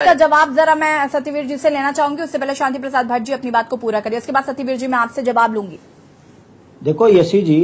का जवाब जरा मैं सत्यवीर जी से लेना चाहूंगी। उससे पहले शांति प्रसाद भट्ट जी अपनी बात को पूरा करिए, उसके बाद सत्यवीर जी मैं आपसे जवाब लूंगी। देखो यशी जी,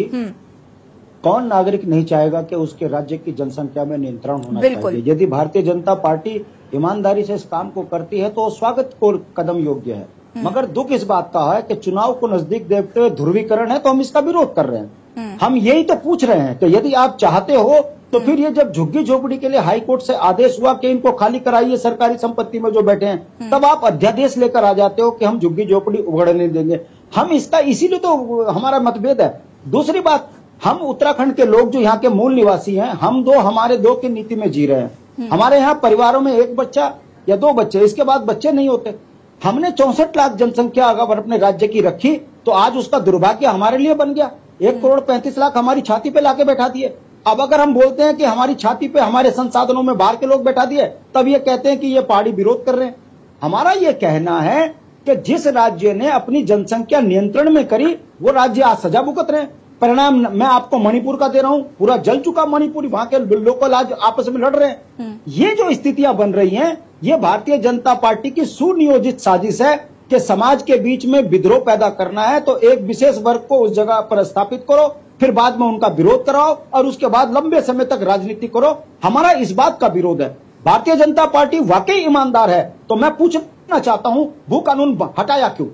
कौन नागरिक नहीं चाहेगा कि उसके राज्य की जनसंख्या में नियंत्रण होना चाहिए। यदि भारतीय जनता पार्टी ईमानदारी से इस काम को करती है तो स्वागत को कदम योग्य है। मगर दुख इस बात का है कि चुनाव को नजदीक देखते हुए ध्रुवीकरण है तो हम इसका विरोध कर रहे हैं। हम यही तो पूछ रहे हैं कि यदि आप चाहते हो तो फिर ये जब झुग्गी झोपड़ी के लिए हाई कोर्ट से आदेश हुआ कि इनको खाली कराइए सरकारी संपत्ति में जो बैठे हैं, तब आप अध्यादेश लेकर आ जाते हो कि हम झुग्गी झोपड़ी उगड़ने देंगे। हम इसका इसीलिए तो हमारा मतभेद है। दूसरी बात, हम उत्तराखंड के लोग जो यहाँ के मूल निवासी हैं, हम दो हमारे दो की नीति में जी रहे हैं। हमारे यहाँ परिवारों में एक बच्चा या दो बच्चे, इसके बाद बच्चे नहीं होते। हमने 64 लाख जनसंख्या अगर अपने राज्य की रखी तो आज उसका दुर्भाग्य हमारे लिए बन गया। 1,35,00,000 हमारी छाती पे लाके बैठा दिए। अब अगर हम बोलते हैं कि हमारी छाती पे हमारे संसाधनों में बाहर के लोग बैठा दिए, तब ये कहते हैं कि ये पहाड़ी विरोध कर रहे हैं। हमारा ये कहना है कि जिस राज्य ने अपनी जनसंख्या नियंत्रण में करी वो राज्य आज सजा भुगत रहे हैं। परिणाम मैं आपको मणिपुर का दे रहा हूं, पूरा जल चुका मणिपुर, वहां के लोकल आज आपस में लड़ रहे हैं। ये जो स्थितियां बन रही हैं, ये भारतीय जनता पार्टी की सुनियोजित साजिश है कि समाज के बीच में विद्रोह पैदा करना है तो एक विशेष वर्ग को उस जगह पर स्थापित करो, फिर बाद में उनका विरोध कराओ और उसके बाद लंबे समय तक राजनीति करो। हमारा इस बात का विरोध है। भारतीय जनता पार्टी वाकई ईमानदार है तो मैं पूछना चाहता हूं, भू कानून हटाया क्यों?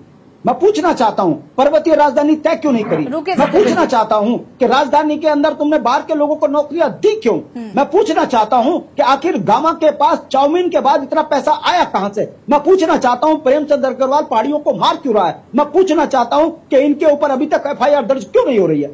मैं पूछना चाहता हूं, पर्वतीय राजधानी तय क्यों नहीं करी? मैं पूछना चाहता हूं कि राजधानी के अंदर तुमने बाहर के लोगों को नौकरियां दी क्यों? मैं पूछना चाहता हूं कि आखिर गामा के पास चाउमीन के बाद इतना पैसा आया कहां से? मैं पूछना चाहता हूं प्रेमचंद अग्रवाल पहाड़ियों को मार क्यों रहा है? मैं पूछना चाहता हूं कि इनके ऊपर अभी तक FIR दर्ज क्यों नहीं हो रही है?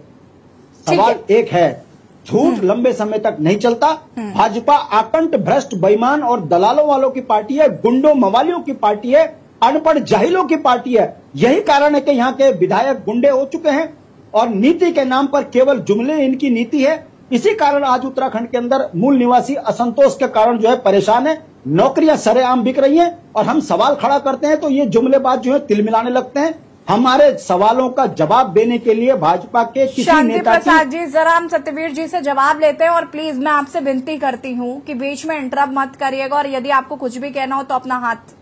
सवाल एक है, झूठ लंबे समय तक नहीं चलता। भाजपा आकंठ भ्रष्ट बेईमान और दलालों वालों की पार्टी है, गुंडों मवालियों की पार्टी है, अनपढ़ जाहिलों की पार्टी है। यही कारण है कि यहाँ के विधायक गुंडे हो चुके हैं और नीति के नाम पर केवल जुमले इनकी नीति है। इसी कारण आज उत्तराखंड के अंदर मूल निवासी असंतोष के कारण जो है परेशान है। नौकरियां सरेआम बिक रही हैं और हम सवाल खड़ा करते हैं तो ये जुमलेबाज जो है तिल मिलाने लगते हैं। हमारे सवालों का जवाब देने के लिए भाजपा के किसी नेता प्रसाद जी, जरा हम सत्यवीर जी से जवाब लेते हैं और प्लीज मैं आपसे विनती करती हूँ कि बीच में इंटरप्ट मत करिएगा और यदि आपको कुछ भी कहना हो तो अपना हाथ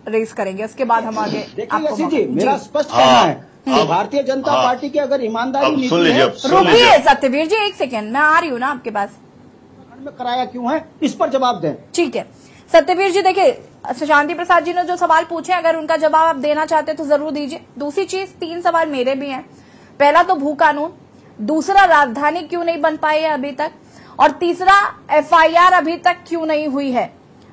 रेस करेंगे, उसके बाद हम आगे। देखिए जी, मेरा स्पष्ट कहना है भारतीय जनता पार्टी की अगर ईमानदारी रुकिए सत्यवीर जी एक सेकेंड, मैं आ रही हूँ ना आपके पास। में कराया क्यों है, इस पर जवाब दें। ठीक है सत्यवीर जी, देखिए शांति प्रसाद जी ने जो सवाल पूछे अगर उनका जवाब आप देना चाहते हैं तो जरूर दीजिए। दूसरी चीज, 3 सवाल मेरे भी हैं। पहला तो भू कानून, दूसरा राजधानी क्यों नहीं बन पाई है अभी तक, और तीसरा FIR अभी तक क्यों नहीं हुई है।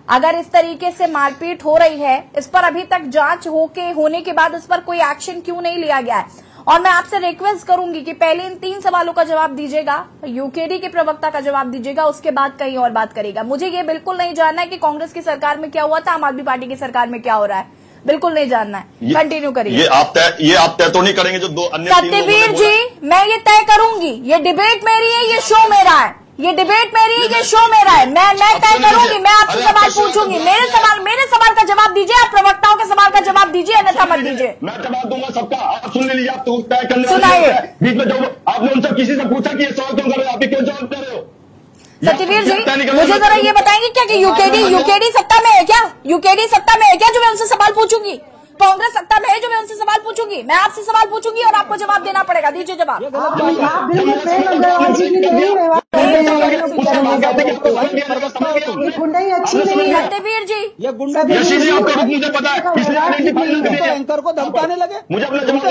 अगर इस तरीके से मारपीट हो रही है, इस पर अभी तक जांच होने के बाद इस पर कोई एक्शन क्यों नहीं लिया गया है। और मैं आपसे रिक्वेस्ट करूंगी कि पहले इन 3 सवालों का जवाब दीजिएगा, UKD के प्रवक्ता का जवाब दीजिएगा, उसके बाद कहीं और बात करेगा। मुझे ये बिल्कुल नहीं जानना है कि कांग्रेस की सरकार में क्या हुआ था, आम आदमी पार्टी की सरकार में क्या हो रहा है, बिल्कुल नहीं जानना है। कंटिन्यू करिए। ये आप तय तो नहीं करेंगे जो दो अन्य सत्यवीर जी, मैं ये तय करूंगी। ये डिबेट मेरी है, ये शो मेरा है। ये डिबेट मेरी है, ये शो मेरा है। मैं तय करूंगी, मैं आपसे सवाल पूछूंगी। मेरे सवाल का जवाब दीजिए, आप प्रवक्ताओं के सवाल का जवाब दीजिए, अन्यथा मत दीजिए। मैं जवाब दूंगा सबका, आप सुन लीजिए। आप तो तय करने सुनाइए। बीच में जो आपने उनसे किसी से पूछा कि ये सवाल क्यों कर रहे हो, आप क्यों जवाब दे रहे हो? सत्यवीर जी, मुझे जरा ये बताएंगे क्या कि UKD सत्ता में है क्या? UKD सत्ता में है क्या जो मैं उनसे सवाल पूछूंगी? कांग्रेस सत्ता में है जो मैं उनसे सवाल पूछूंगी? मैं आपसे सवाल पूछूंगी और आपको जवाब देना पड़ेगा। दीजिए जवाब। सत्यवीर जी, ये गुंडा मुझे पता है, एंकर को धमकाने लगे, मुझे अपना जवाब